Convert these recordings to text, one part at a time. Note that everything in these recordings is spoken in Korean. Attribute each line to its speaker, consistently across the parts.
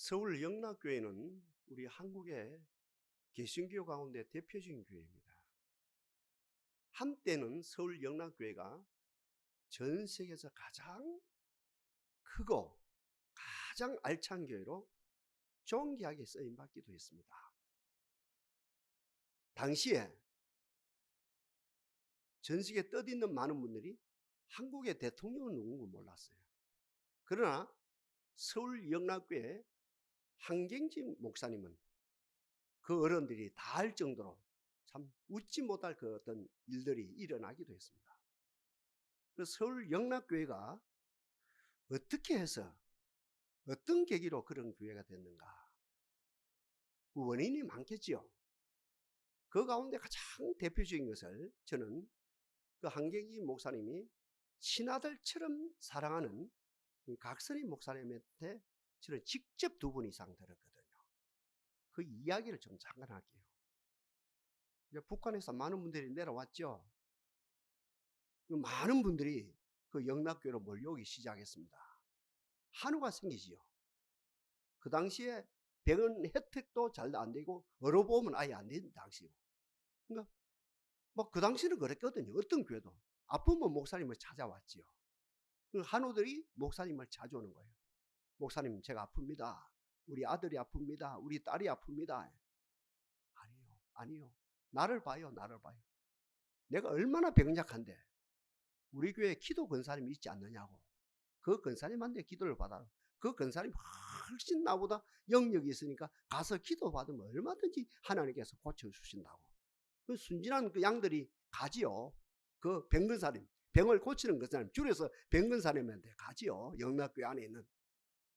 Speaker 1: 서울 영락교회는 우리 한국의 개신교 가운데 대표적인 교회입니다. 한때는 서울 영락교회가 전 세계에서 가장 크고 가장 알찬 교회로 존귀하게 쓰임받기도 했습니다. 당시에 전 세계에 떠있는 많은 분들이 한국의 대통령은 누군지 몰랐어요. 그러나 서울 영락교회 한경진 목사님은 그 어른들이 다 알 정도로 참 웃지 못할 그 어떤 일들이 일어나기도 했습니다. 그 서울 영락교회가 어떻게 해서 어떤 계기로 그런 교회가 됐는가? 그 원인이 많겠지요. 그 가운데 가장 대표적인 것을 저는 그 한경진 목사님이 친아들처럼 사랑하는 각선희 목사님한테 저는 직접 2번 이상 들었거든요. 그 이야기를 좀 잠깐 할게요. 이제 북한에서 많은 분들이 내려왔죠. 많은 분들이 그 영락교회로 몰려오기 시작했습니다. 한우가 생기지요. 그 당시에 병원 혜택도 잘 안 되고 의료보험은 아예 안 되는 당시고. 그러니까 뭐 그 당시는 그랬거든요. 어떤 교회도 아프면 목사님을 찾아왔지요. 한우들이 목사님을 찾아오는 거예요. 목사님 제가 아픕니다. 우리 아들이 아픕니다. 우리 딸이 아픕니다. 아니요. 나를 봐요. 내가 얼마나 병약한데 우리 교회에 기도 권사님이 있지 않느냐고. 그 권사님한테 기도를 받아라. 그 권사님 훨씬 나보다 영역이 있으니까 가서 기도 받으면 얼마든지 하나님께서 고쳐주신다고. 그 순진한 그 양들이 가지요. 그 병근사님, 병을 고치는 권사님, 줄여서 병근사님한테 가지요. 영락교회 안에 있는.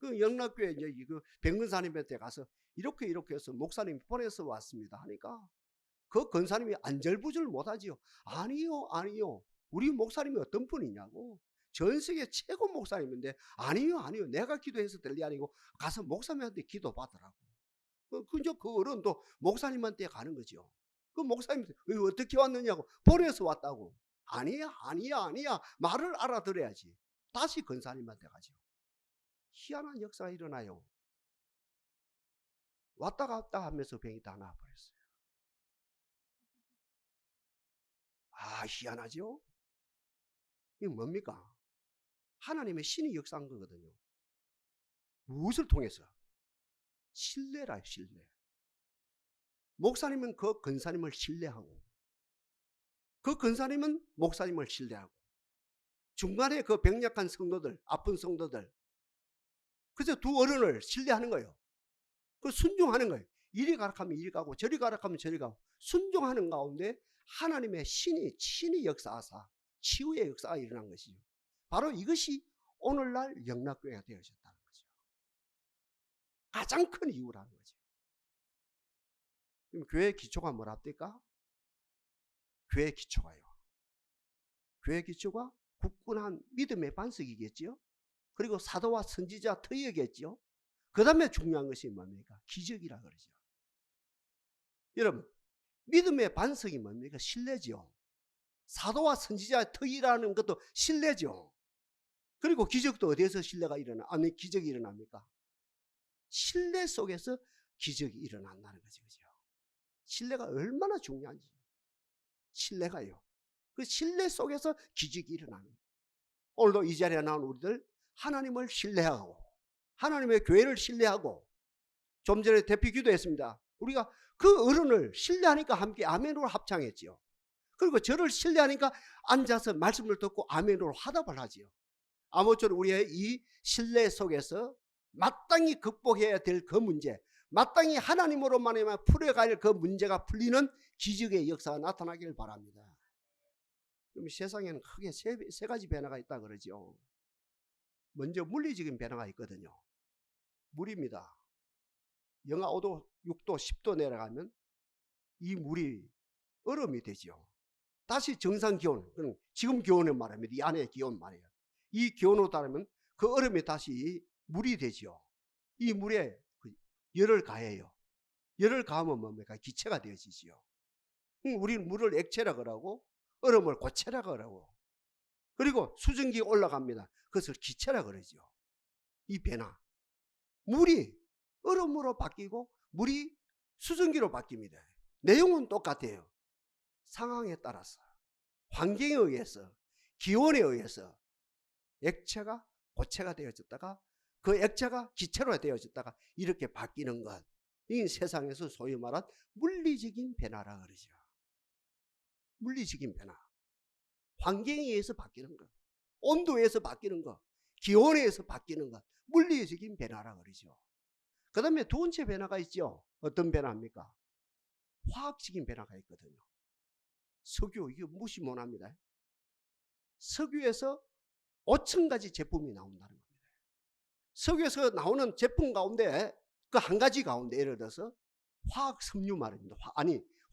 Speaker 1: 그 영락교회 이제 그 병근사님한테 가서 이렇게 해서 목사님이 보내서 왔습니다 하니까 그 권사님이 안절부절 못하지요. 아니요. 우리 목사님이 어떤 분이냐고. 전 세계 최고 목사님인데 아니요. 내가 기도해서 될 일 아니고 가서 목사님한테 기도 받으라고. 그저 그 어른도 목사님한테 가는 거죠. 그 목사님 어떻게 왔느냐고. 보내서 왔다고. 아니야. 말을 알아들어야지. 다시 권사님한테 가죠. 희한한 역사가 일어나요. 왔다 갔다 하면서 병이 다 나아버렸어요. 희한하죠? 이게 뭡니까? 하나님의 신이 역사한 거거든요. 무엇을 통해서? 신뢰라요, 신뢰. 목사님은 그 권사님을 신뢰하고, 그 권사님은 목사님을 신뢰하고, 중간에 그 병약한 성도들, 아픈 성도들, 그래서 2 어른을 신뢰하는 거예요. 그 순종하는 거예요. 이리 가라 하면 이리 가고, 저리 가라 하면 저리 가고, 순종하는 가운데 하나님의 신이 역사하사 치유의 역사가 일어난 것이죠. 바로 이것이 오늘날 영락교회가 되어졌다는 거죠. 가장 큰 이유라는 거죠. 그럼 교회의 기초가 뭐랍니까? 교회의 기초가요. 교회의 기초가 굳건한 믿음의 반석이겠지요. 그리고 사도와 선지자 터이겠지요. 그 다음에 중요한 것이 뭡니까? 기적이라 그러죠. 여러분, 믿음의 반석이 뭡니까? 신뢰죠. 사도와 선지자의 터이라는 것도 신뢰죠. 그리고 기적도 어디에서 기적이 일어납니까? 신뢰 속에서 기적이 일어난다는 거죠. 신뢰가 얼마나 중요한지. 신뢰가요. 그 신뢰 속에서 기적이 일어나는 거예요. 오늘도 이 자리에 나온 우리들 하나님을 신뢰하고 하나님의 교회를 신뢰하고 좀 전에 대피 기도했습니다. 우리가 그 어른을 신뢰하니까 함께 아멘으로 합창했지요. 그리고 저를 신뢰하니까 앉아서 말씀을 듣고 아멘으로 화답을 하지요. 아무쪼록 우리의 이 신뢰 속에서 마땅히 극복해야 될 그 문제, 마땅히 하나님으로만 풀어갈 그 문제가 풀리는 기적의 역사가 나타나길 바랍니다. 그럼 세상에는 크게 세 가지 변화가 있다 그러죠. 먼저 물리적인 변화가 있거든요. 물입니다. 영하 5도, 6도, 10도 내려가면 이 물이 얼음이 되죠. 다시 정상 기온, 지금 기온을 말합니다. 이 안의 기온 말이에요. 이 기온으로 따르면 그 얼음이 다시 물이 되죠. 이 물에 열을 가해요. 열을 가하면 뭡니까? 기체가 되어지지요. 우리는 물을 액체라 그러고 얼음을 고체라 그러고, 그리고 수증기가 올라갑니다. 그것을 기체라 그러죠. 이 변화. 물이 얼음으로 바뀌고 물이 수증기로 바뀝니다. 내용은 똑같아요. 상황에 따라서, 환경에 의해서, 기온에 의해서 액체가 고체가 되어졌다가 그 액체가 기체로 되어졌다가 이렇게 바뀌는 것, 이 세상에서 소위 말한 물리적인 변화라 그러죠. 물리적인 변화. 환경에 의해서 바뀌는 것, 온도에서 바뀌는 것, 기온에 의해서 바뀌는 것, 물리적인 변화라 그러죠. 그 다음에 두 번째 변화가 있죠. 어떤 변화입니까? 화학적인 변화가 있거든요. 석유, 이거 무시 못합니다. 석유에서 5,000가지 제품이 나온다는 겁니다. 석유에서 나오는 제품 가운데 그 한 가지 가운데 예를 들어서 화학 섬유 말입니다.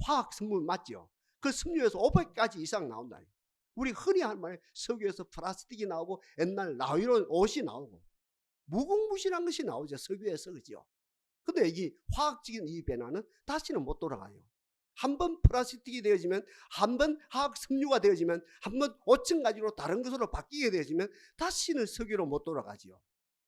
Speaker 1: 화학 섬유 맞죠? 그 섬유에서 500가지 이상 나온다. 우리 흔히 할 말 석유에서 플라스틱이 나오고 옛날 나일론 옷이 나오고 무궁무진한 것이 나오죠. 석유에서. 그죠? 근데 이 화학적인 이 변화는 다시는 못 돌아가요. 한번 플라스틱이 되어지면, 한번 화학 섬유가 되어지면, 한번 5,000가지로 다른 것으로 바뀌게 되어지면 다시는 석유로 못 돌아가지요.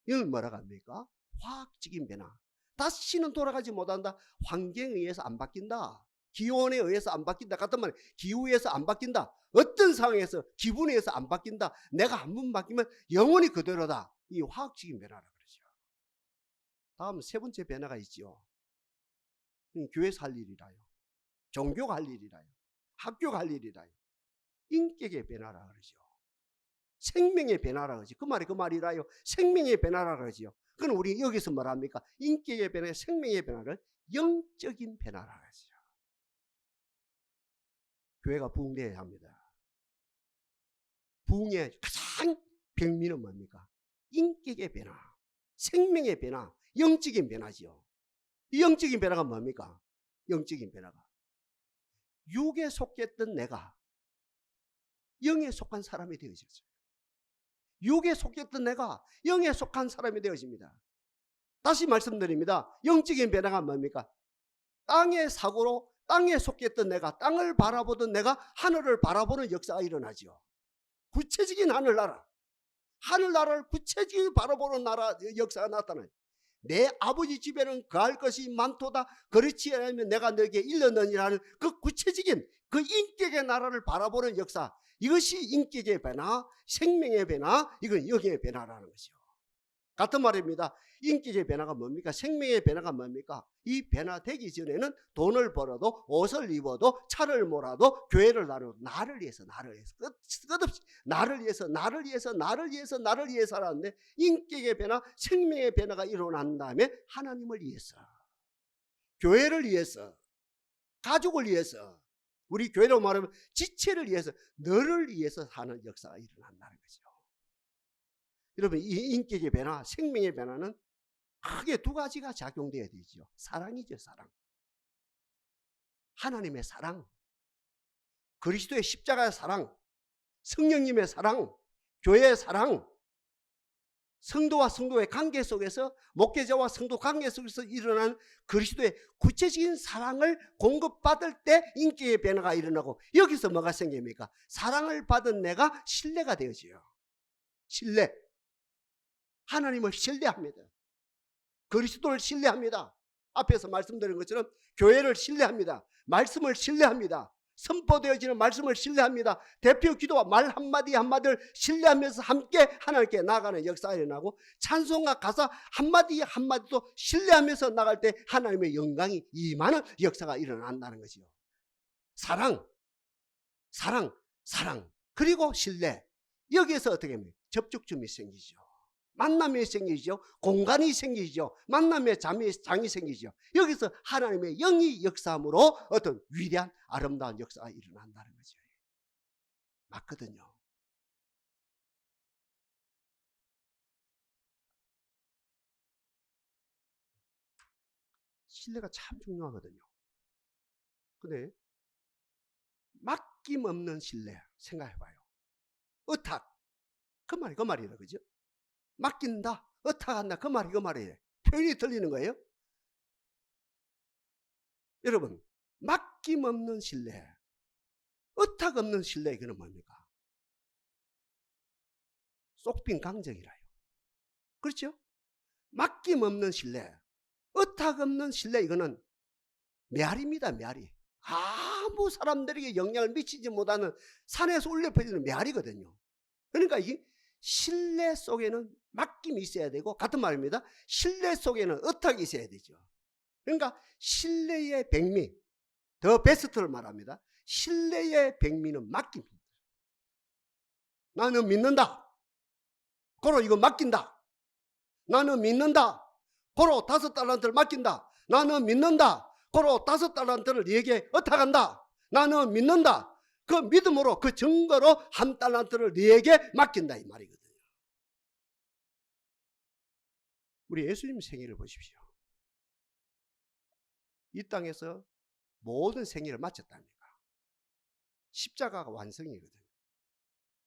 Speaker 1: 이걸 뭐라고 합니까? 화학적인 변화. 다시는 돌아가지 못한다. 환경에 의해서 안 바뀐다. 기온에 의해서 안 바뀐다. 같은 말, 기후에서 안 바뀐다. 어떤 상황에서, 기분에 의해서 안 바뀐다. 내가 한 번 바뀌면 영원히 그대로다. 이 화학적인 변화라 그러죠. 다음 세 번째 변화가 있죠. 교회에서 할 일이라요. 종교가 할 일이라요. 학교가 할 일이라요. 인격의 변화라 그러죠. 생명의 변화라 그러지. 그 말이라요. 생명의 변화라 그러지요. 그건 우리 여기서 뭐랍니까? 인격의 변화, 생명의 변화를 영적인 변화라 그러죠. 교회가 부흥되어야 합니다. 부흥의 가장 병미는 뭡니까? 인격의 변화, 생명의 변화, 영적인 변화지요. 이 영적인 변화가 뭡니까? 영적인 변화가 육에 속했던 내가 영에 속한 사람이 되어졌어요. 육에 속했던 내가 영에 속한 사람이 되어집니다. 다시 말씀드립니다. 영적인 변화가 뭡니까? 땅의 사고로 땅에 속했던 내가, 땅을 바라보던 내가 하늘을 바라보는 역사가 일어나죠. 구체적인 하늘나라를 구체적으로 바라보는 나라 역사가 나타나요. 내 아버지 집에는 거할 것이 많도다. 그렇지 않으면 내가 너에게 일렀느니라는 그 구체적인 그 인격의 나라를 바라보는 역사, 이것이 인격의 변화, 생명의 변화, 이건 영의 변화라는 것이요. 같은 말입니다. 인격의 변화가 뭡니까? 생명의 변화가 뭡니까? 이 변화되기 전에는 돈을 벌어도, 옷을 입어도, 차를 몰아도, 교회를 나눠도 나를 위해서 끝없이 나를 위해서 하는데, 인격의 변화, 생명의 변화가 일어난 다음에 하나님을 위해서, 교회를 위해서, 가족을 위해서, 우리 교회로 말하면 지체를 위해서, 너를 위해서 하는 역사가 일어난다는 거죠. 여러분, 이 인격의 변화, 생명의 변화는 크게 두 가지가 작용되어야 되죠. 사랑이죠, 사랑. 하나님의 사랑, 그리스도의 십자가의 사랑, 성령님의 사랑, 교회의 사랑, 성도와 성도의 관계 속에서, 목회자와 성도 관계 속에서 일어나는 그리스도의 구체적인 사랑을 공급받을 때 인격의 변화가 일어나고, 여기서 뭐가 생깁니까? 사랑을 받은 내가 신뢰가 되어져요. 신뢰. 하나님을 신뢰합니다. 그리스도를 신뢰합니다. 앞에서 말씀드린 것처럼 교회를 신뢰합니다. 말씀을 신뢰합니다. 선포되어지는 말씀을 신뢰합니다. 대표 기도와 말 한마디 한마디를 신뢰하면서 함께 하나님께 나아가는 역사가 일어나고, 찬송과 가사 한마디 한마디도 신뢰하면서 나갈 때 하나님의 영광이 임하는 역사가 일어난다는 것이요. 사랑, 그리고 신뢰. 여기에서 어떻게 합니까? 접촉점이 생기죠. 만남이 생기죠. 공간이 생기죠. 만남의 장이 생기죠. 여기서 하나님의 영이 역사함으로 어떤 위대한 아름다운 역사가 일어난다는 거죠. 맞거든요. 신뢰가 참 중요하거든요. 근데 맡김없는 신뢰 생각해봐요. 의탁, 그 말이라 그죠? 맡긴다, 의탁한다, 그 말이에요. 표현이 들리는 거예요. 여러분, 맡김없는 신뢰, 의탁 없는 신뢰, 이거는 뭡니까? 쏙빈 강정이라요. 그렇죠? 맡김없는 신뢰, 의탁없는 신뢰, 이거는 메아리입니다. 메아리. 아무 사람들에게 영향을 미치지 못하는 산에서 울려 퍼지는 메아리거든요. 그러니까 이 신뢰 속에는 맡김이 있어야 되고, 같은 말입니다. 신뢰 속에는 의탁이 있어야 되죠. 그러니까 신뢰의 백미, 더 베스트를 말합니다. 신뢰의 백미는 맡깁니다. 나는 믿는다. 고로 이거 맡긴다. 나는 믿는다. 고로 5달란트를 맡긴다. 나는 믿는다. 고로 5달란트를 네게 의탁한다. 나는 믿는다. 그 믿음으로, 그 증거로 1달란트를 네게 맡긴다, 이 말이거든요. 우리 예수님 생애를 보십시오. 이 땅에서 모든 생애를 마쳤답니다. 십자가가 완성이거든요.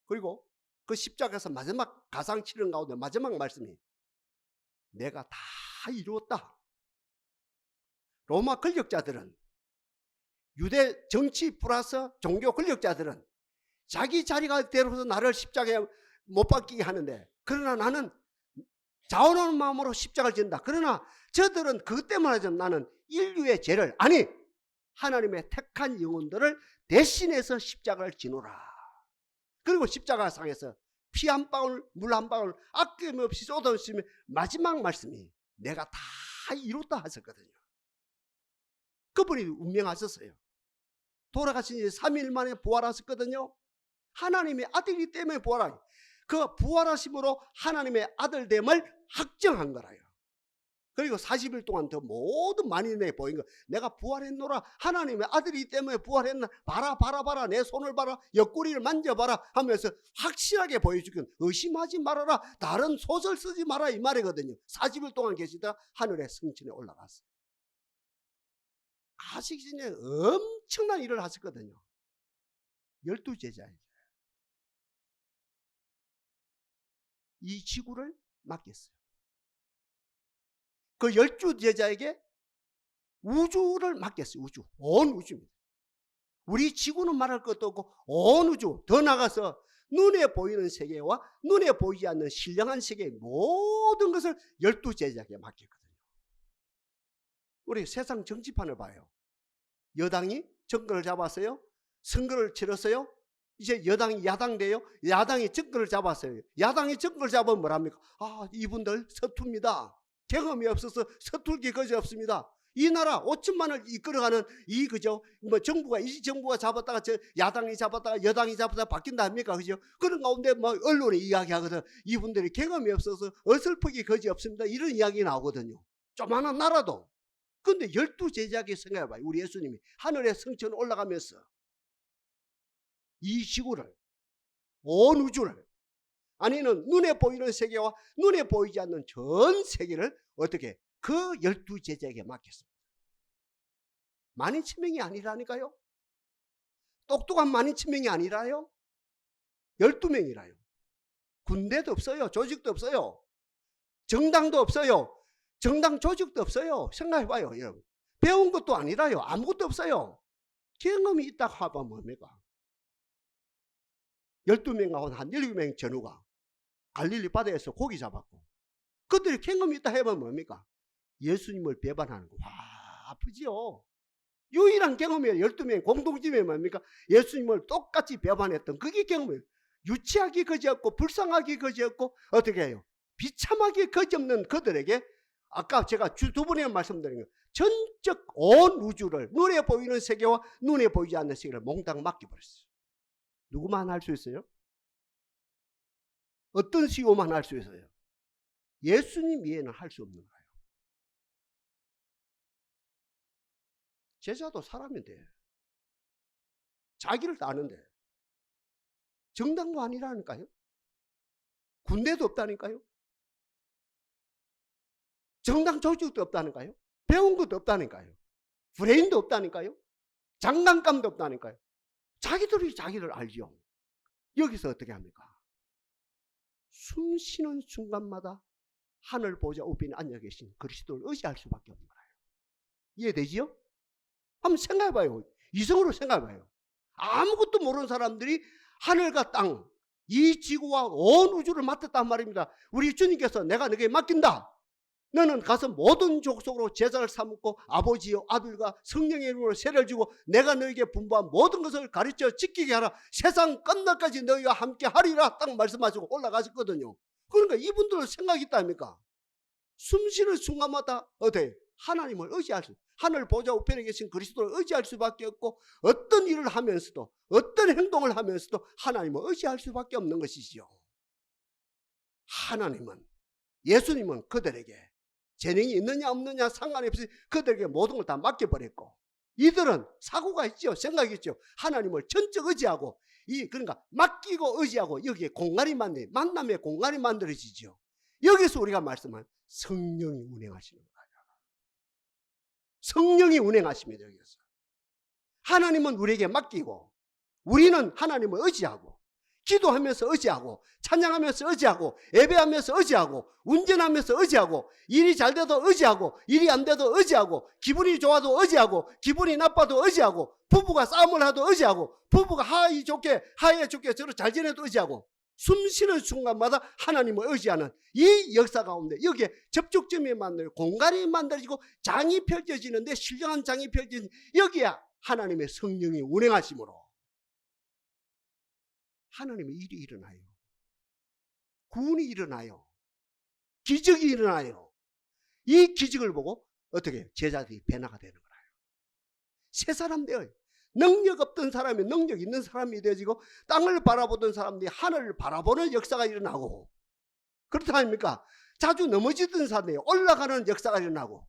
Speaker 1: 그리고 그 십자가에서 마지막 가상 치른 가운데 마지막 말씀이 내가 다 이루었다. 로마 권력자들은, 유대 정치 플러스 종교 권력자들은 자기 자리가 되어서 나를 십자가에 못 박히게 하는데, 그러나 나는 자원하는 마음으로 십자가를 진다. 그러나 저들은 그것 때문에 나는 인류의 죄를, 아니 하나님의 택한 영혼들을 대신해서 십자가를 지노라. 그리고 십자가상에서 피 한 방울, 물 한 방울 아낌없이 쏟아주시며 마지막 말씀이 내가 다 이뤘다 하셨거든요. 그분이 운명하셨어요. 돌아가신 지 3일 만에 부활하셨거든요. 하나님의 아들이기 때문에 부활하니, 그 부활하심으로 하나님의 아들됨을 확정한 거라요. 그리고 40일 동안 더 모든 만인에게 보인 거, 내가 부활했노라, 하나님의 아들이기 때문에 부활했나, 봐라 봐라 봐라, 내 손을 봐라, 옆구리를 만져봐라 하면서 확실하게 보여주긴, 의심하지 말아라, 다른 소설 쓰지 마라, 이 말이거든요. 40일 동안 계시다 하늘의 성천에 올라갔어요. 가시기 전에 엄청난 일을 하셨거든요. 12제자예요. 이 지구를 맡겼어요. 그 12제자에게 우주를 맡겼어요. 우주, 온 우주입니다. 우리 지구는 말할 것도 없고 온 우주, 더 나가서 눈에 보이는 세계와 눈에 보이지 않는 신령한 세계의 모든 것을 12제자에게 맡겼거든요. 우리 세상 정치판을 봐요. 여당이 정권을 잡았어요. 선거를 치렀어요. 이제 여당이 야당 돼요. 야당이 정권을 잡았어요. 야당이 정권을 잡으면 뭐랍니까? 아, 이분들 서툽니다. 경험이 없어서 서툴 게 거지 없습니다. 이 나라 5천만을 이끌어가는 이, 그죠? 뭐 정부가, 이 정부가 잡았다가 저 야당이 잡았다가 여당이 잡았다가 바뀐다 합니까? 그죠? 그런 가운데 뭐 언론에 이야기하거든. 이분들이 경험이 없어서 어설프게 거지 없습니다. 이런 이야기 나오거든요. 조만한 나라도. 근데 12제자에게 생각해봐요. 우리 예수님이 하늘의 성천 올라가면서 이 지구를, 온 우주를, 아니는 눈에 보이는 세계와 눈에 보이지 않는 전 세계를 어떻게 그 12제자에게 맡겼습니다. 12,000명이 아니라니까요. 똑똑한 12,000명이 아니라요. 12명이라요. 군대도 없어요. 조직도 없어요. 정당도 없어요. 정당 조직도 없어요. 생각해봐요, 여러분. 배운 것도 아니라요. 아무것도 없어요. 경험이 있다고 하면 뭡니까? 12명하고 한 7명 전우가 갈릴리 바다에서 고기 잡았고, 그들이 경험이 있다 해보면 뭡니까? 예수님을 배반하는 거. 와, 아프지요. 유일한 경험이에요. 12명 공동체면 뭡니까? 예수님을 똑같이 배반했던 그게 경험이에요. 유치하기 그지없고 불쌍하기 그지없고 어떻게 해요? 비참하기 그지없는 그들에게 아까 제가 두 번에 말씀드린 거, 전적 온 우주를, 눈에 보이는 세계와 눈에 보이지 않는 세계를 몽땅 맡겨버렸어요. 누구만 할 수 있어요? 어떤 CEO만 할 수 있어요? 예수님 이해는 할 수 없는 거예요. 제자도 사람인데, 자기를 아는데 정당도 아니라니까요. 군대도 없다니까요. 정당 조직도 없다니까요. 배운 것도 없다니까요. 브레인도 없다니까요. 장난감도 없다니까요. 자기들이 자기를 알죠. 여기서 어떻게 합니까? 숨 쉬는 순간마다 하늘 보좌 우편에 앉아 계신 그리스도를 의지할 수밖에 없는 거예요. 이해되지요? 한번 생각해봐요. 이성으로 생각해봐요. 아무것도 모르는 사람들이 하늘과 땅, 이 지구와 온 우주를 맡았단 말입니다. 우리 주님께서 내가 너에게 맡긴다. 너는 가서 모든 족속으로 제자를 삼고 아버지요 아들과 성령의 이름으로 세례를 주고 내가 너에게 분부한 모든 것을 가르쳐 지키게 하라. 세상 끝날까지 너희와 함께 하리라. 딱 말씀하시고 올라가셨거든요. 그러니까 이분들은 생각이 있다니까. 숨쉬는 순간마다 어때? 하나님을 의지할 수, 하늘 보좌 우편에 계신 그리스도를 의지할 수밖에 없고, 어떤 일을 하면서도, 어떤 행동을 하면서도 하나님을 의지할 수밖에 없는 것이지요. 하나님은, 예수님은 그들에게 재능이 있느냐 없느냐 상관이 없이 그들에게 모든 걸 다 맡겨버렸고, 이들은 사고가 있죠. 생각이 있죠. 하나님을 전적 의지하고, 그러니까 맡기고 의지하고 여기에 공간이 만남의 공간이 만들어지죠. 여기서 우리가 말씀한 성령이 운행하시는 거예요. 성령이 운행하십니다. 여기서 하나님은 우리에게 맡기고, 우리는 하나님을 의지하고, 기도하면서 의지하고, 찬양하면서 의지하고, 예배하면서 의지하고, 운전하면서 의지하고, 일이 잘 돼도 의지하고, 일이 안 돼도 의지하고, 기분이 좋아도 의지하고, 기분이 나빠도 의지하고, 부부가 싸움을 하도 의지하고, 부부가 하이 좋게 서로 잘 지내도 의지하고, 숨 쉬는 순간마다 하나님을 의지하는 이 역사 가운데 여기에 접촉점이 만들고 공간이 만들어지고 장이 펼쳐지는데, 신령한 장이 펼쳐진 여기에 하나님의 성령이 운행하심으로 하나님의 일이 일어나요. 구원이 일어나요. 기적이 일어나요. 이 기적을 보고 어떻게 제자들이 변화가 되는 거예요. 새 사람 되어요. 능력 없던 사람이 능력 있는 사람이 되어지고, 땅을 바라보던 사람들이 하늘을 바라보는 역사가 일어나고, 그렇다 아닙니까? 자주 넘어지던 사람들이 올라가는 역사가 일어나고,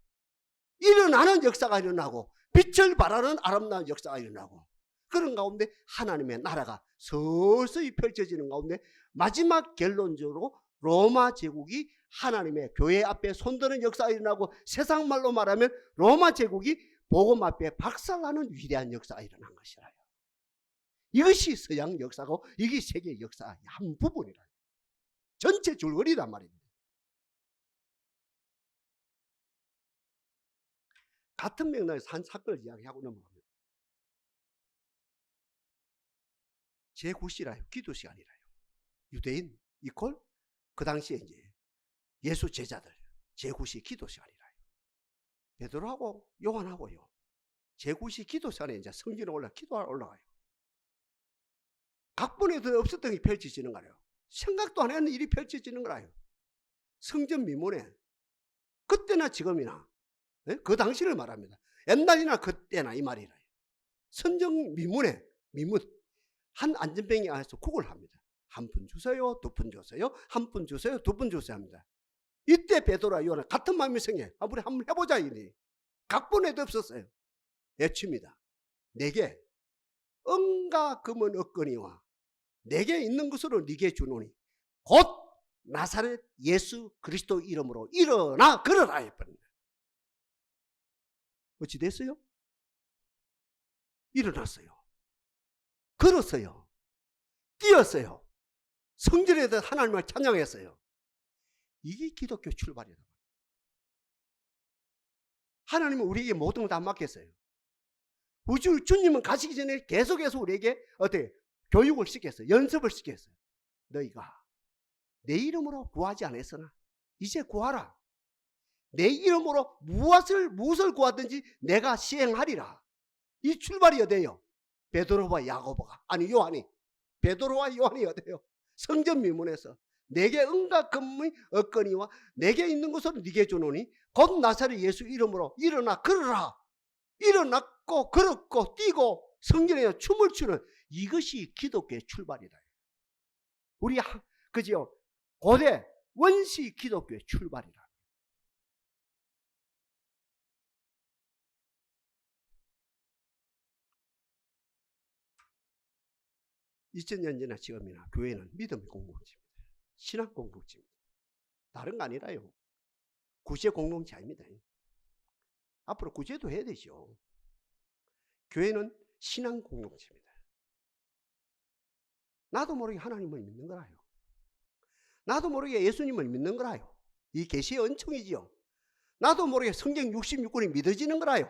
Speaker 1: 일어나는 역사가 일어나고, 빛을 발하는 아름다운 역사가 일어나고, 그런 가운데 하나님의 나라가 서서히 펼쳐지는 가운데 마지막 결론적으로 로마 제국이 하나님의 교회 앞에 손드는 역사가 일어나고, 세상 말로 말하면 로마 제국이 복음 앞에 박살나는 위대한 역사가 일어난 것이라요. 이것이 서양 역사고 이게 세계 역사의 한 부분이라요. 전체 줄거리란 말입니다. 같은 맥락에서 한 사건을 이야기하고 넘어갑니다. 제9시라요. 기도 시간이라요. 유대인 이퀄 그 당시에 이제 예수 제자들 제9시 기도 시간이라요. 베드로하고 요한하고요, 제9시 기도 시간에 이제 성전에 기도하러 올라가요. 각본에도 없었던 게 펼쳐지는 거예요. 생각도 안 했는 일이 펼쳐지는 거예요. 성전 미문에, 그때나 지금이나, 그 당시를 말합니다. 옛날이나 그때나 이 말이라요. 성전 미문에, 한 안전뱅이 안에서 국을 합니다. 한 푼 주세요, 두 푼 주세요, 한 푼 주세요, 두 푼 주세요 합니다. 이때 베드로와 요한은 같은 마음이 생겨. 우리 한번 해보자 이니. 각본에도 없었어요. 외칩니다. 내게 은과 금은 없거니와 내게 있는 것으로 네게 주노니 곧 나사렛 예수 그리스도 이름으로 일어나 걸어라 했습니다. 어찌 됐어요? 일어났어요. 걸었어요. 뛰었어요. 성전에서 하나님을 찬양했어요. 이게 기독교 출발이다. 하나님은 우리에게 모든 걸 다 맡겼어요. 주님은 가시기 전에 계속해서 우리에게 어떻게 교육을 시켰어요. 연습을 시켰어요. 너희가 내 이름으로 구하지 않았으나 이제 구하라. 내 이름으로 무엇을 구하든지 내가 시행하리라. 이 출발이 어때요? 베드로와 야고보가, 아니 요한이, 베드로와 요한이 어때요? 성전 미문에서 내게 은과 금이 없거니와 내게 있는 것으로 네게 주노니 곧 나사렛 예수 이름으로 일어나 걸어라. 일어났고 걸었고 뛰고 성전에 춤을 추는 이것이 기독교의 출발이다. 우리 그죠? 고대 원시 기독교의 출발이다. (2000년) 전이나 지금이나 교회는 믿음의 공동체입니다. 신앙 공동체입니다. 다른 거 아니라요. 구제 공동체 아닙니다. 앞으로 구제도 해야 되죠. 교회는 신앙 공동체입니다. 나도 모르게 하나님을 믿는 거라요. 나도 모르게 예수님을 믿는 거라요. 이 계시의 은총이지요. 나도 모르게 성경 66권이 믿어지는 거라요.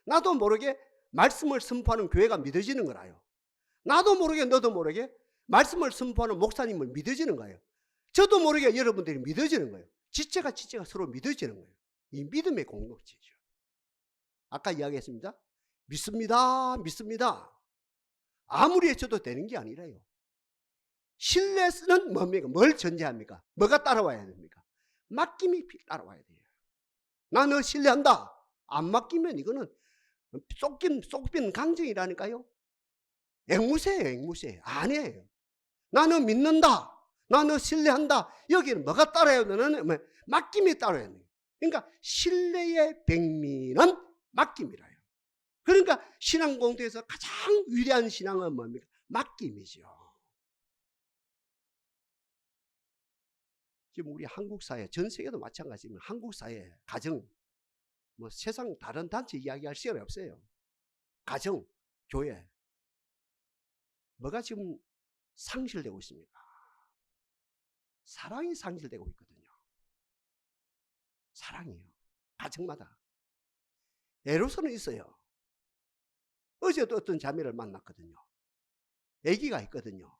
Speaker 1: 나도 모르게 말씀을 선포하는 교회가 믿어지는 거라요. 나도 모르게 너도 모르게 말씀을 선포하는 목사님을 믿어지는 거예요. 저도 모르게 여러분들이 믿어지는 거예요. 지체가 서로 믿어지는 거예요. 이 믿음의 공동체죠. 아까 이야기했습니다. 믿습니다. 아무리 해쳐도 되는 게 아니라요. 신뢰는 뭡니까? 뭘 전제합니까? 뭐가 따라와야 됩니까? 맡김이 따라와야 돼요. 나 너 신뢰한다. 안 맡기면 이거는 쏙빈 강정이라니까요. 앵무새예요, 앵무새. 아니에요. 나 너 믿는다. 나 너 신뢰한다. 여기는 뭐가 따라야 되는? 맡김이 따라야 돼요. 그러니까 신뢰의 백미는 맡김이라요. 그러니까 신앙 공동체에서 가장 위대한 신앙은 뭡니까? 맡김이죠. 지금 우리 한국 사회, 전 세계도 마찬가지입니다. 한국 사회, 가정, 뭐 세상 다른 단체 이야기할 시간이 없어요. 가정, 교회, 뭐가 지금 상실되고 있습니까? 사랑이 상실되고 있거든요. 사랑이요. 가정마다. 에로서는 있어요. 어제도 어떤 자매를 만났거든요. 아기가 있거든요.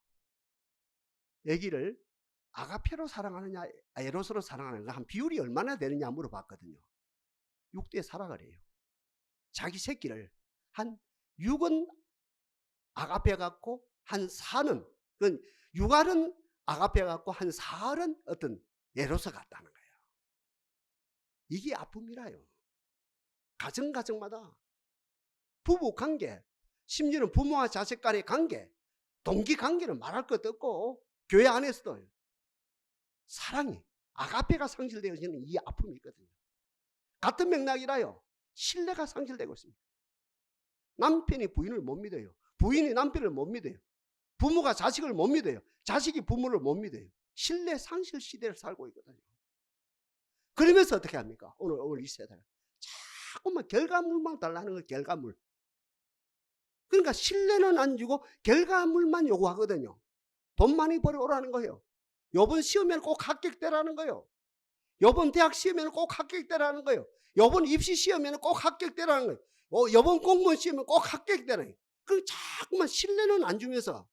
Speaker 1: 아기를 아가페로 사랑하느냐 에로서로 사랑하느냐 한 비율이 얼마나 되느냐 물어봤거든요. 6대 4라 그래요. 자기 새끼를 한 6은 아가페 갖고 한 4는 그건 6알은 아가페 갖고 한 4알은 어떤 에로서 같다는 거예요. 이게 아픔이라요. 가정마다 부부 관계, 심지어는 부모와 자식 간의 관계, 동기 관계는 말할 것도 없고 교회 안에서도 사랑이 아가페가 상실되어지는 이 아픔이 있거든요. 같은 맥락이라요. 신뢰가 상실되고 있습니다. 남편이 부인을 못 믿어요. 부인이 남편을 못 믿어요. 부모가 자식을 못 믿어요. 자식이 부모를 못 믿어요. 신뢰 상실 시대를 살고 있거든요. 그러면서 어떻게 합니까? 오늘 이 세대가 자꾸만 결과물만 달라는 거예요. 결과물. 그러니까 신뢰는 안 주고 결과물만 요구하거든요. 돈 많이 벌어오라는 거예요. 요번 시험에는 꼭 합격되라는 거예요. 요번 대학 시험에는 꼭 합격되라는 거예요. 요번 입시 시험에는 꼭 합격되라는 거예요. 요번 공무원 시험에는 꼭 합격되라는 거예요. 그 자꾸만 신뢰는 안 주면서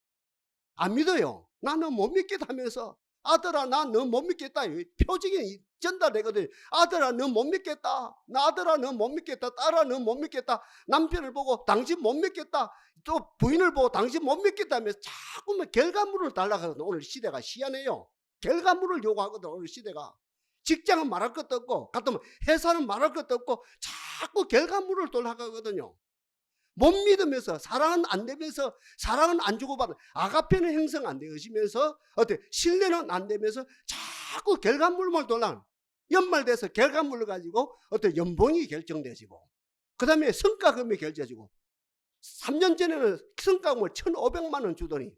Speaker 1: 안 믿어요. 나는 못 믿겠다 하면서 아들아 나 너 못 믿겠다. 표정이 전달되거든요. 아들아 너 못 믿겠다. 아들아 너 못 믿겠다. 딸아 너 못 믿겠다. 남편을 보고 당신 못 믿겠다. 또 부인을 보고 당신 못 믿겠다 하면서 자꾸만 결과물을 달라가거든요. 오늘 시대가 희한해요. 결과물을 요구하거든요. 오늘 시대가. 직장은 말할 것도 없고 같으면 회사는 말할 것도 없고 자꾸 결과물을 돌아가거든요. 못 믿으면서 사랑은 안 되면서 사랑은 안 주고받는 아가페는 형성 안 되어지면서 어때 신뢰는 안 되면서 자꾸 결과물만 돌아가는 연말돼서 결과물을 가지고 어때 연봉이 결정되지고 그 다음에 성과금이 결정되지고 3년 전에는 성과금을 1,500만 원 주더니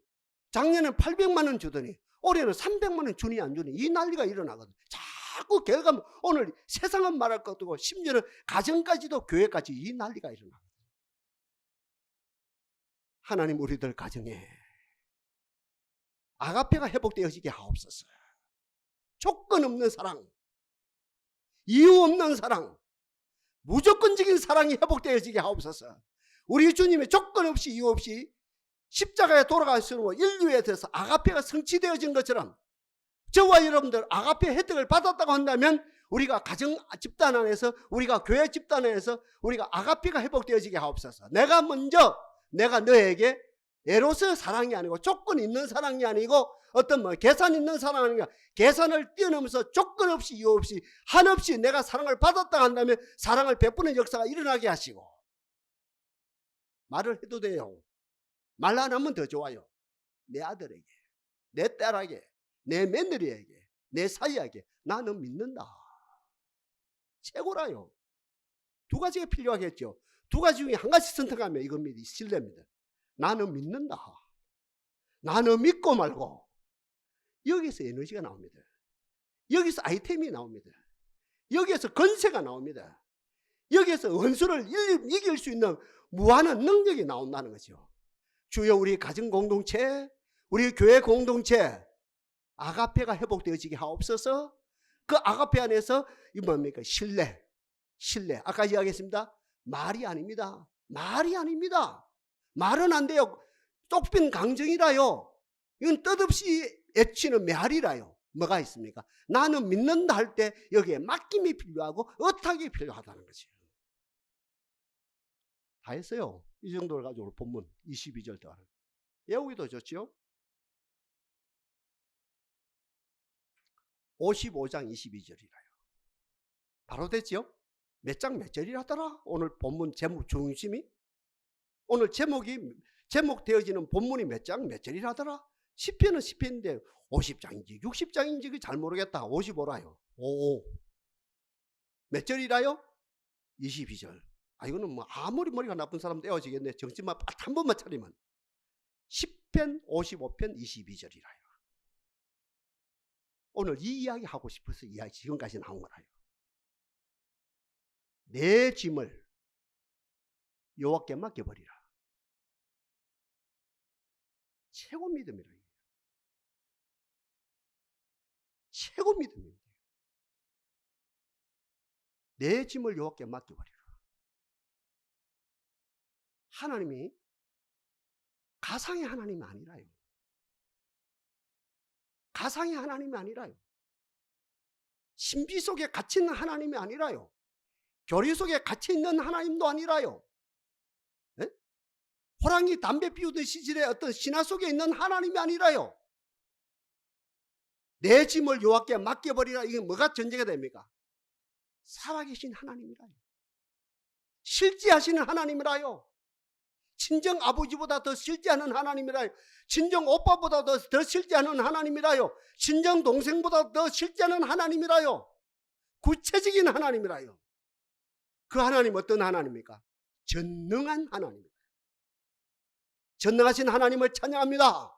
Speaker 1: 작년에는 800만 원 주더니 올해는 300만 원 주니 안 주니 이 난리가 일어나거든. 자꾸 결과물 오늘 세상은 말할 것도 없고 심지어는 가정까지도 교회까지 이 난리가 일어나거든. 하나님 우리들 가정에 아가페가 회복되어지게 하옵소서. 조건 없는 사랑, 이유 없는 사랑, 무조건적인 사랑이 회복되어지게 하옵소서. 우리 주님의 조건 없이 이유 없이 십자가에 돌아가시고 인류에 대해서 아가페가 성취되어진 것처럼 저와 여러분들 아가페 혜택을 받았다고 한다면 우리가 가정 집단 안에서 우리가 교회 집단 안에서 우리가 아가페가 회복되어지게 하옵소서. 내가 너에게 에로스 사랑이 아니고 조건 있는 사랑이 아니고 어떤 계산 있는 사랑이 아니라 계산을 뛰어넘어서 조건 없이 이유 없이 한없이 내가 사랑을 받았다 한다면 사랑을 베푸는 역사가 일어나게 하시고 말을 해도 돼요. 말 안 하면 더 좋아요. 내 아들에게, 내 딸에게, 내 며느리에게, 내 사이에게 나는 믿는다. 최고라요. 두 가지가 필요하겠죠. 두 가지 중에 한 가지 선택하면 이겁니다. 신뢰입니다. 나는 믿는다. 나는 믿고 말고. 여기서 에너지가 나옵니다. 여기서 아이템이 나옵니다. 여기에서 건세가 나옵니다. 여기에서 원수를 이길 수 있는 무한한 능력이 나온다는 거죠. 주여 우리 가정 공동체, 우리 교회 공동체 아가페가 회복되어지게 하옵소서. 그 아가페 안에서 이 뭡니까? 신뢰. 아까 이야기했습니다. 말이 아닙니다. 말이 아닙니다. 말은 안 돼요. 똑빈 강정이라요. 이건 뜻없이 애치는 메아리라요. 뭐가 있습니까? 나는 믿는다 할 때 여기에 맡김이 필요하고 의탁이 필요하다는 거지. 다 했어요. 이 정도를 가지고 본문 22절 더 하는. 외우기도 좋지요. 55장 22절이라요. 바로 됐지요? 몇 장 몇 절이라더라? 오늘 본문 제목 중심이? 오늘 제목 되어지는 본문이 몇 장 몇 절이라더라? 시편은 시편인데 50장인지 60장인지 잘 모르겠다. 55라요. 55. 몇 절이라요? 22절. 아, 이거는 뭐 아무리 머리가 나쁜 사람도 에워지겠네. 정신만 한 번만 차리면. 10편 55편 22절이라요. 오늘 이 이야기 하고 싶어서 이야기 지금까지 나온 거라요. 내 짐을 여호와께 맡겨버리라. 최고 믿음이라. 최고 믿음입니다. 내 짐을 여호와께 맡겨버리라. 하나님이 가상의 하나님이 아니라요. 가상의 하나님이 아니라요. 신비 속에 갇혀 있는 하나님이 아니라요. 교리 속에 갇혀 있는 하나님도 아니라요. 네? 호랑이 담배 피우던 시절에 어떤 신화 속에 있는 하나님이 아니라요. 내 짐을 여호와께 맡겨버리라. 이게 뭐가 전제가 됩니까? 살아계신 하나님이라요. 실제하시는 하나님이라요. 친정 아버지보다 더 실제하는 하나님이라요. 친정 오빠보다 더 실제하는 하나님이라요. 친정 동생보다 더 실제하는 하나님이라요. 구체적인 하나님이라요. 그 하나님 어떤 하나님입니까? 전능한 하나님입니다. 전능하신 하나님을 찬양합니다.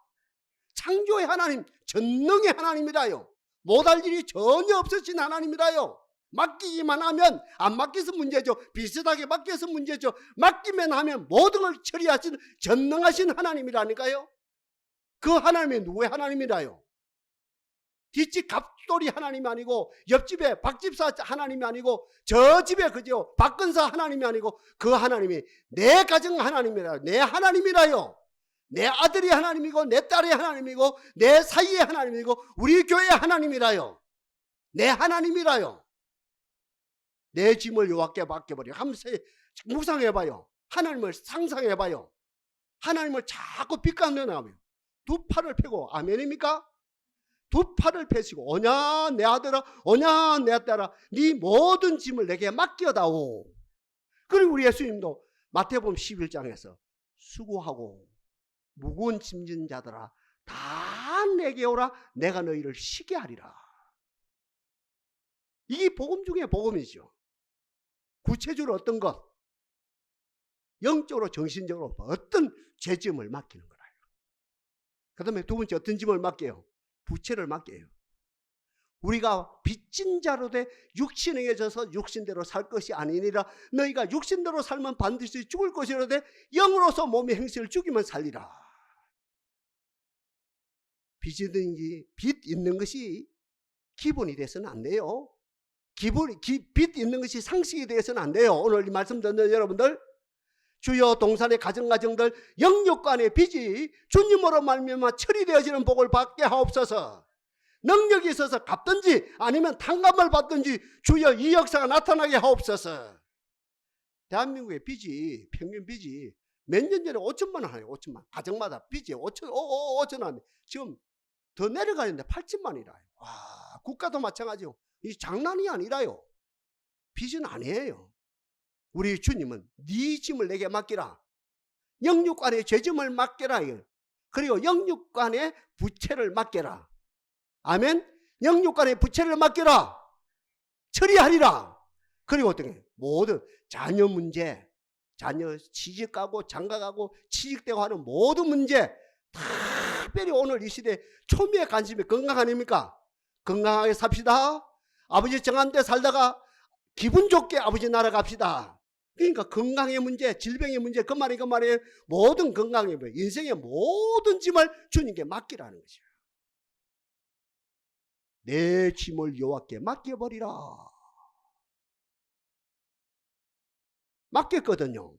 Speaker 1: 창조의 하나님, 전능의 하나님이라요. 못할 일이 전혀 없으신 하나님이라요. 맡기기만 하면, 안 맡겨서 문제죠. 비슷하게 맡겨서 문제죠. 맡기면 하면 모든 걸 처리하시는 전능하신 하나님이라니까요. 그 하나님이 누구의 하나님이라요? 뒷집 갑돌이 하나님이 아니고, 옆집에 박집사 하나님이 아니고, 저 집에 그죠 박근사 하나님이 아니고, 그 하나님이 내 가정 하나님이라요. 내 하나님이라요. 내 아들이 하나님이고, 내 딸이 하나님이고, 내 사이의 하나님이고, 우리 교회의 하나님이라요. 내 하나님이라요. 내 짐을 여호와께 맡겨버려. 한번 묵상해봐요. 하나님을 상상해봐요. 하나님을 자꾸 빛가운데 나가면 두 팔을 펴고, 아멘입니까? 두 팔을 펴시고, 오냐 내 아들아, 오냐 내 딸아, 네 모든 짐을 내게 맡겨다오. 그리고 우리 예수님도 마태복음 11장에서 수고하고 무거운 짐진 자들아 다 내게 오라, 내가 너희를 쉬게 하리라. 이게 복음 중에 복음이죠. 구체적으로 어떤 것, 영적으로 정신적으로 어떤 죄짐을 맡기는 거라요. 그 다음에 두 번째 어떤 짐을 맡겨요? 부채를 맡겨요. 우리가 빚진 자로 돼 육신에 져서 육신대로 살 것이 아니니라. 너희가 육신대로 살면 반드시 죽을 것이로되 영으로서 몸의 행실을 죽이면 살리라. 빚이든지 빚 있는 것이 기본이 돼서는 안 돼요. 빚 있는 것이 상식이 되어서는 안 돼요. 오늘 이 말씀 듣는 여러분들, 주여 동산의 가정들 영육 간의 빚이 주님으로 말미암아 처리되어지는 복을 받게 하옵소서. 능력이 있어서 갚든지 아니면 탕감을 받든지 주여 이 역사가 나타나게 하옵소서. 대한민국의 빚이, 평균 빚이 몇 년 전에 5천만 원 하네요. 5천만. 가정마다 빚이 5천 원. 지금 더 내려가는데 8천만이라요. 와, 국가도 마찬가지요. 이 장난이 아니라요. 빚은 아니에요. 우리 주님은 네 짐을 내게 맡기라. 영육간의 죄짐을 맡겨라. 그리고 영육간의 부채를 맡겨라. 아멘. 영육간의 부채를 맡겨라. 처리하리라. 그리고 어떤 게 모든 자녀 문제, 자녀 취직하고 장가가고 취직되고 하는 모든 문제, 특별히 오늘 이 시대 초미의 관심이 건강 아닙니까? 건강하게 삽시다. 아버지 정한 데 살다가 기분 좋게 아버지 나라 갑시다. 그러니까 건강의 문제, 질병의 문제, 그 말이에요. 모든 건강의 문제, 인생의 모든 짐을 주님께 맡기라는 것이에요. 내 짐을 여호와께 맡겨버리라. 맡겼거든요.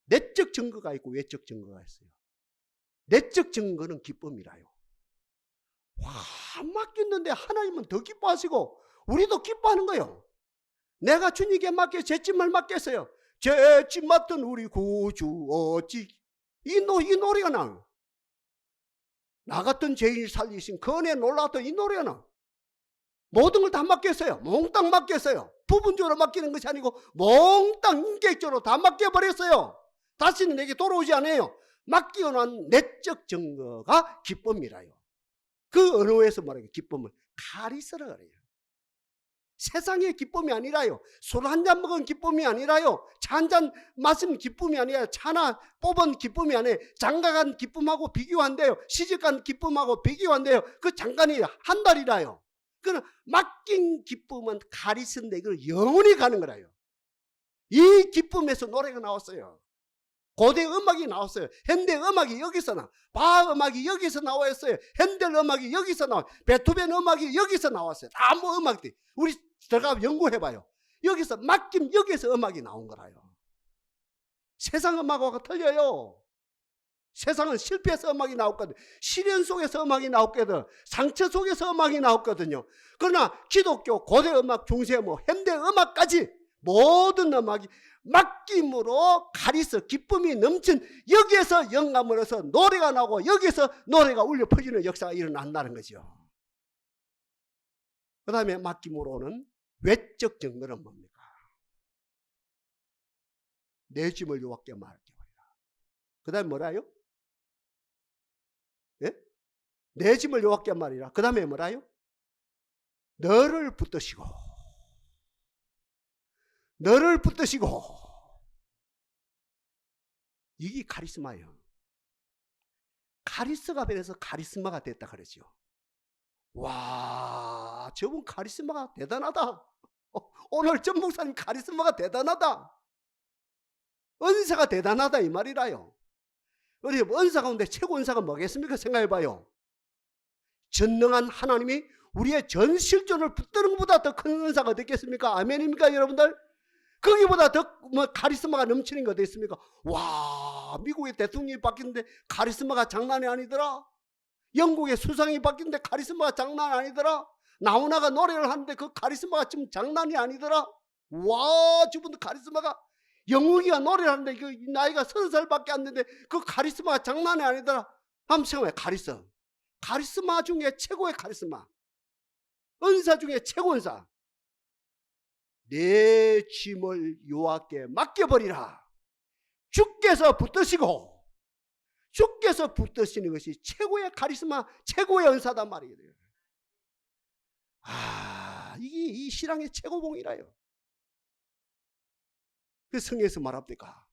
Speaker 1: 내적 증거가 있고 외적 증거가 있어요. 내적 증거는 기쁨이라요. 와, 맡겼는데 하나님은 더 기뻐하시고 우리도 기뻐하는 거예요. 내가 주님께 맡겨 제 짐을 맡겼어요. 제 짐 맡던 우리 구주 어찌 이 노래가 나요. 나 같은 죄인 살리신 그 은혜에 놀라웠던 이 노래가 나. 모든 걸 다 맡겼어요. 몽땅 맡겼어요. 부분적으로 맡기는 것이 아니고 몽땅 인격적으로 다 맡겨버렸어요. 다시는 내게 돌아오지 않아요. 맡겨놓은 내적 증거가 기쁨이라요. 그 언어에서 말하는 기쁨을 카리스라 그래요. 세상의 기쁨이 아니라요. 술 한 잔 먹은 기쁨이 아니라요. 차 한 잔 마신 기쁨이 아니라 차나 뽑은 기쁨이 아니에요. 장가간 기쁨하고 비교한대요. 시집간 기쁨하고 비교한대요. 그 장간이 한 달이라요. 그는 맡긴 기쁨은 카리스인데 이걸 영원히 가는 거라요. 이 기쁨에서 노래가 나왔어요. 고대 음악이 나왔어요. 현대 음악이 여기서 나. 바흐 음악이 여기서 나왔어요. 핸델 음악이 여기서 나와. 베토벤 음악이 여기서 나왔어요. 다 뭐 음악들. 우리 들어가 연구해봐요. 여기서 맡김 여기서 음악이 나온 거라요. 세상 음악하고 틀려요. 세상은 실패해서 음악이 나왔거든. 시련 속에서 음악이 나왔거든. 상처 속에서 음악이 나왔거든요. 그러나 기독교 고대 음악 중세 뭐 현대 음악까지 모든 음악이 맡김으로 카리스 기쁨이 넘친 여기에서 영감을 얻어서 노래가 나오고 여기에서 노래가 울려 퍼지는 역사가 일어난다는 거죠. 그 다음에 맡김으로 오는 외적 증거는 뭡니까? 내 짐을 여호와께 맡겨버리라. 그 다음에 뭐라요? 예? 내 짐을 여호와께 맡기라. 그 다음에 뭐라요? 너를 붙드시고 너를 붙드시고. 이게 카리스마예요. 카리스가 변해서 카리스마가 됐다 그러죠. 와, 저분 카리스마가 대단하다. 오늘 전 목사님 카리스마가 대단하다. 은사가 대단하다 이 말이라요. 우리 은사 가운데 최고 은사가 뭐겠습니까? 생각해봐요. 전능한 하나님이 우리의 전 실존을 붙드는 것보다 더 큰 은사가 되겠습니까? 아멘입니까 여러분들? 거기보다 더 카리스마가 넘치는 거 어디 있습니까? 와, 미국의 대통령이 바뀌는데 카리스마가 장난이 아니더라. 영국의 수상이 바뀌는데 카리스마가 장난 아니더라. 나훈아가 노래를 하는데 그 카리스마가 지금 장난이 아니더라. 와, 저분들 카리스마가. 영웅이가 노래를 하는데 그 나이가 30살밖에 안 되는데 그 카리스마가 장난이 아니더라. 한번 생각해. 카리스마 중에 최고의 카리스마, 은사 중에 최고 은사. 내 짐을 여호와께 맡겨버리라. 주께서 붙드시고, 주께서 붙드시는 것이 최고의 카리스마, 최고의 은사단 말이에요. 이게 이 신앙의 최고봉이라요. 그 성경에서 말합니까?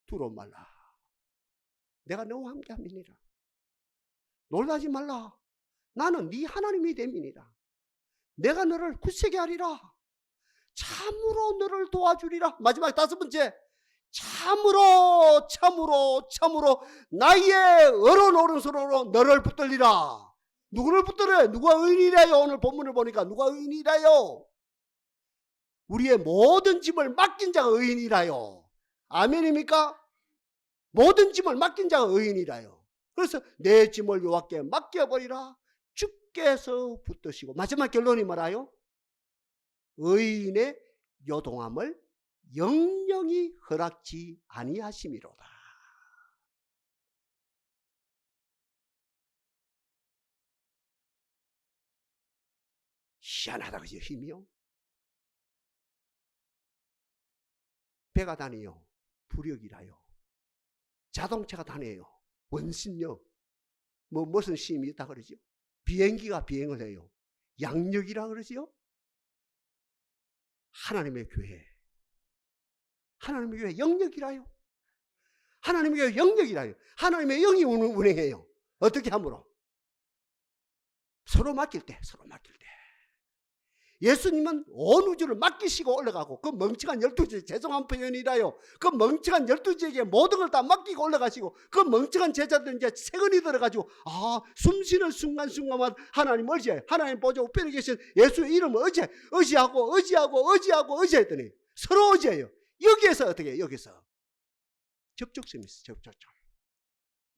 Speaker 1: 두려워 말라. 내가 너와 함께 함이니라. 놀라지 말라. 나는 네 하나님이 됨이니라. 내가 너를 굳세게 하리라. 참으로 너를 도와주리라. 마지막 5번째. 참으로 나의 어른 오른손으로 너를 붙들리라. 누구를 붙들어요? 누가 의인이라요? 오늘 본문을 보니까 누가 의인이라요? 우리의 모든 짐을 맡긴 자가 의인이라요. 아멘입니까? 모든 짐을 맡긴 자가 의인이라요. 그래서 내 짐을 여호와께 맡겨버리라. 주께서 붙드시고. 마지막 결론이 뭐라요? 의인의 요동함을 영영이 허락지 아니하심이로다. 희한하다 그죠? 힘이요. 배가 다니요. 부력이라요. 자동차가 다녀요. 원심력. 무슨 힘이 있다 그러죠? 비행기가 비행을 해요. 양력이라 그러죠? 하나님의 교회. 하나님의 교회 영역이라요. 하나님의 교회 영역이라요. 하나님의 영이 운행해요. 어떻게 함으로? 서로 맡길 때. 예수님은 온 우주를 맡기시고 올라가고 그 멍청한 12제, 죄송한 표현이라요. 그 멍청한 12제에게 모든 걸 다 맡기고 올라가시고 그 멍청한 제자들은 이제 세근이 들어가지고 숨쉬는 순간순간만 하나님 의지해. 하나님 보좌 우편에 계신 예수의 이름을 의지하고 의지했더니 서로 의지해요. 여기에서 어떻게 해요? 여기서 접촉점이 있어요. 접촉점.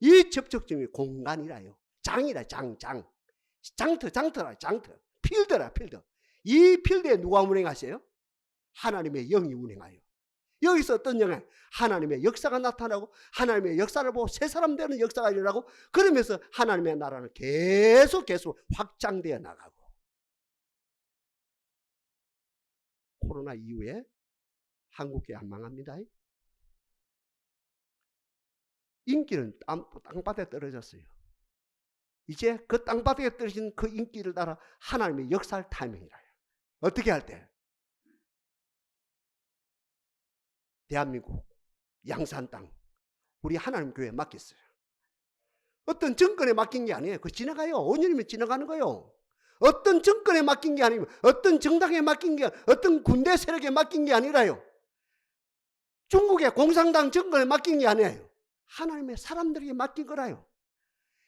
Speaker 1: 이 접촉점이 공간이라요. 장이라 장터라 장터. 필드라 필드. 이 필드에 누가 운행하세요? 하나님의 영이 운행하여. 여기서 어떤 영향? 하나님의 역사가 나타나고 하나님의 역사를 보고 새 사람 되는 역사가 일어나고 그러면서 하나님의 나라는 계속 확장되어 나가고. 코로나 이후에 한국교회 안 망합니다. 인기는 땅바닥에 떨어졌어요. 이제 그 땅바닥에 떨어진 그 인기를 따라 하나님의 역사할 타이밍이라요. 어떻게 할 때? 대한민국 양산 땅 우리 하나님 교회에 맡겼어요. 어떤 정권에 맡긴 게 아니에요. 그거 지나가요. 5년이면 지나가는 거예요. 어떤 정권에 맡긴 게 아니고 어떤 정당에 맡긴 게 어떤 군대 세력에 맡긴 게 아니라요. 중국의 공산당 정권에 맡긴 게 아니에요. 하나님의 사람들에게 맡긴 거라요.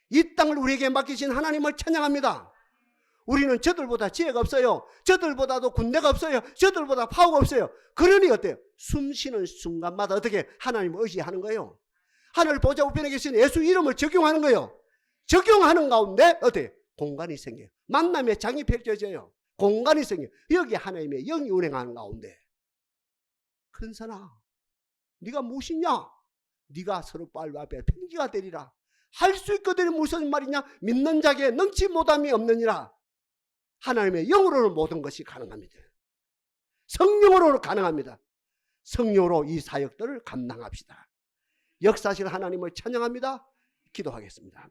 Speaker 1: 이 땅을 우리에게 맡기신 하나님을 찬양합니다. 우리는 저들보다 지혜가 없어요. 저들보다도 군대가 없어요. 저들보다 파워가 없어요. 그러니 어때요? 숨 쉬는 순간마다 어떻게 하나님을 의지하는 거예요? 하늘 보좌 우편에 계신 예수 이름을 적용하는 거예요. 적용하는 가운데 어때요? 공간이 생겨요. 만남의 장이 펼쳐져요. 공간이 생겨요. 여기 하나님의 영이 운행하는 가운데 큰 사람 네가 무엇이냐? 네가 서로 빨리 앞에 편지가 되리라. 할 수 있거든요. 무슨 말이냐? 믿는 자에게 능치 못함이 없느니라. 하나님의 영으로는 모든 것이 가능합니다. 성령으로는 가능합니다. 성령으로 이 사역들을 감당합시다. 역사하실 하나님을 찬양합니다. 기도하겠습니다.